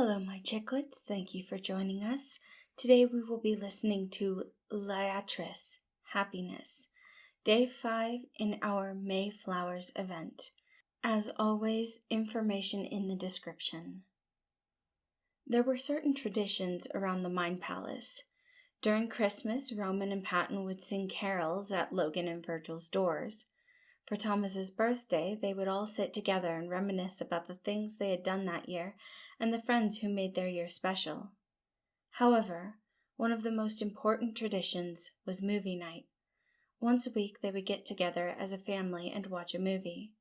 Hello, my chicklets. Thank you for joining us. Today we will be listening to Liatris, Happiness, Day 5 in our May Flowers event. As always, information in the description. There were certain traditions around the Mind Palace. During Christmas, Roman and Patton would sing carols at Logan and Virgil's doors. For Thomas's birthday, they would all sit together and reminisce about the things they had done that year and the friends who made their year special. However, one of the most important traditions was movie night. Once a week, they would get together as a family and watch a movie.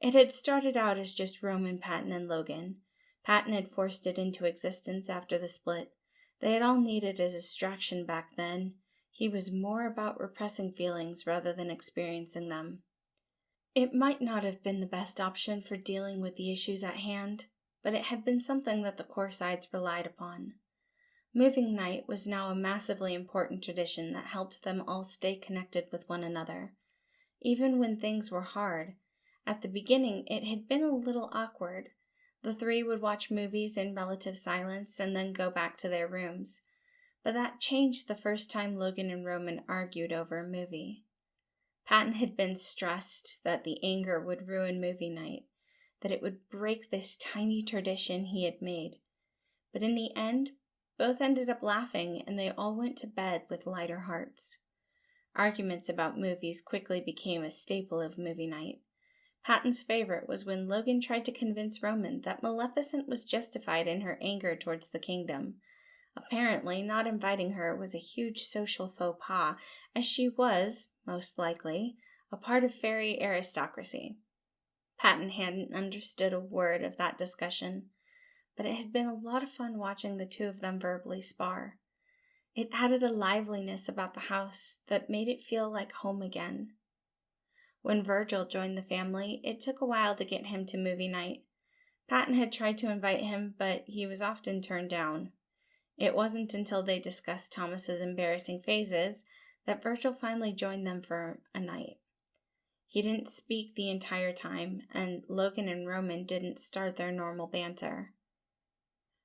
It had started out as just Roman, Patton, and Logan. Patton had forced it into existence after the split. They had all needed a distraction back then. He was more about repressing feelings rather than experiencing them. It might not have been the best option for dealing with the issues at hand, but it had been something that the core sides relied upon. Moving night was now a massively important tradition that helped them all stay connected with one another. Even when things were hard, at the beginning it had been a little awkward. The three would watch movies in relative silence and then go back to their rooms. But that changed the first time Logan and Roman argued over a movie. Patton had been stressed that the anger would ruin movie night, that it would break this tiny tradition he had made. But in the end, both ended up laughing and they all went to bed with lighter hearts. Arguments about movies quickly became a staple of movie night. Patton's favorite was when Logan tried to convince Roman that Maleficent was justified in her anger towards the kingdom. Apparently, not inviting her was a huge social faux pas, as she was, most likely, a part of fairy aristocracy. Patton hadn't understood a word of that discussion, but it had been a lot of fun watching the two of them verbally spar. It added a liveliness about the house that made it feel like home again. When Virgil joined the family, it took a while to get him to movie night. Patton had tried to invite him, but he was often turned down. It wasn't until they discussed Thomas's embarrassing phases that Virgil finally joined them for a night. He didn't speak the entire time, and Logan and Roman didn't start their normal banter.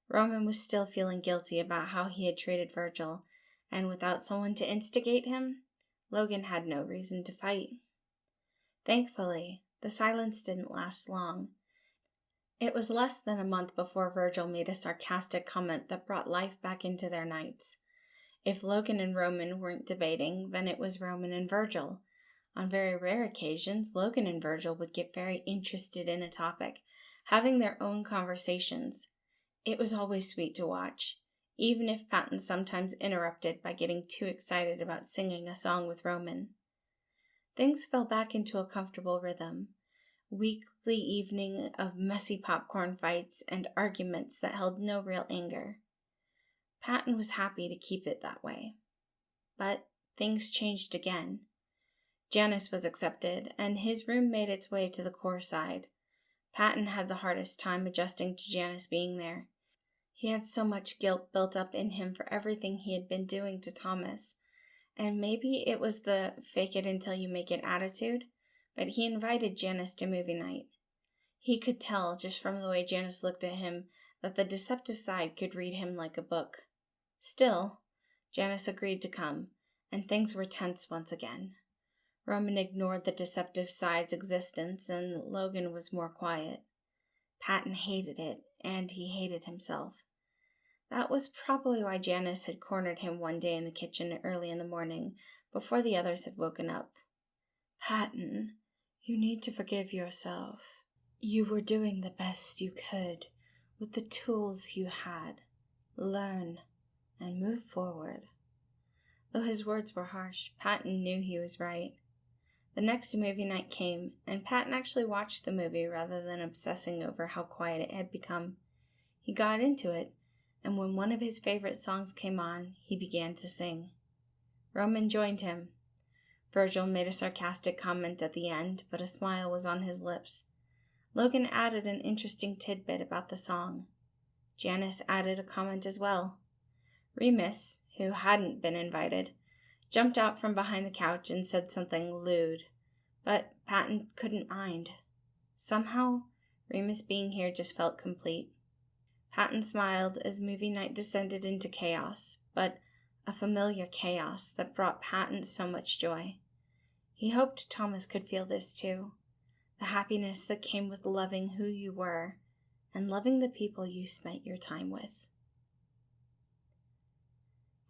Roman was still feeling guilty about how he had treated Virgil, and without someone to instigate him, Logan had no reason to fight. Thankfully, the silence didn't last long. It was less than a month before Virgil made a sarcastic comment that brought life back into their nights. If Logan and Roman weren't debating, then it was Roman and Virgil. On very rare occasions, Logan and Virgil would get very interested in a topic, having their own conversations. It was always sweet to watch, even if Patton sometimes interrupted by getting too excited about singing a song with Roman. Things fell back into a comfortable rhythm. Weekly evening of messy popcorn fights and arguments that held no real anger. Patton was happy to keep it that way. But things changed again. Janice was accepted, and his room made its way to the core side. Patton had the hardest time adjusting to Janice being there. He had so much guilt built up in him for everything he had been doing to Thomas, and maybe it was the fake it until you make it attitude, but he invited Janice to movie night. He could tell, just from the way Janice looked at him, that the deceptive side could read him like a book. Still, Janice agreed to come, and things were tense once again. Roman ignored the deceptive side's existence, and Logan was more quiet. Patton hated it, and he hated himself. That was probably why Janice had cornered him one day in the kitchen early in the morning, before the others had woken up. "Patton, you need to forgive yourself. You were doing the best you could with the tools you had. Learn and move forward." Though his words were harsh, Patton knew he was right. The next movie night came, and Patton actually watched the movie rather than obsessing over how quiet it had become. He got into it, and when one of his favorite songs came on, he began to sing. Roman joined him. Virgil made a sarcastic comment at the end, but a smile was on his lips. Logan added an interesting tidbit about the song. Janice added a comment as well. Remus, who hadn't been invited, jumped out from behind the couch and said something lewd, but Patton couldn't mind. Somehow, Remus being here just felt complete. Patton smiled as movie night descended into chaos, but a familiar chaos that brought Patton so much joy. He hoped Thomas could feel this too, the happiness that came with loving who you were and loving the people you spent your time with.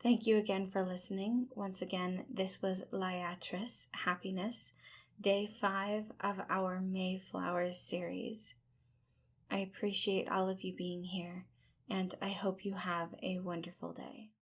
Thank you again for listening. Once again, this was Liatris, Happiness, Day 5 of our Mayflowers series. I appreciate all of you being here, and I hope you have a wonderful day.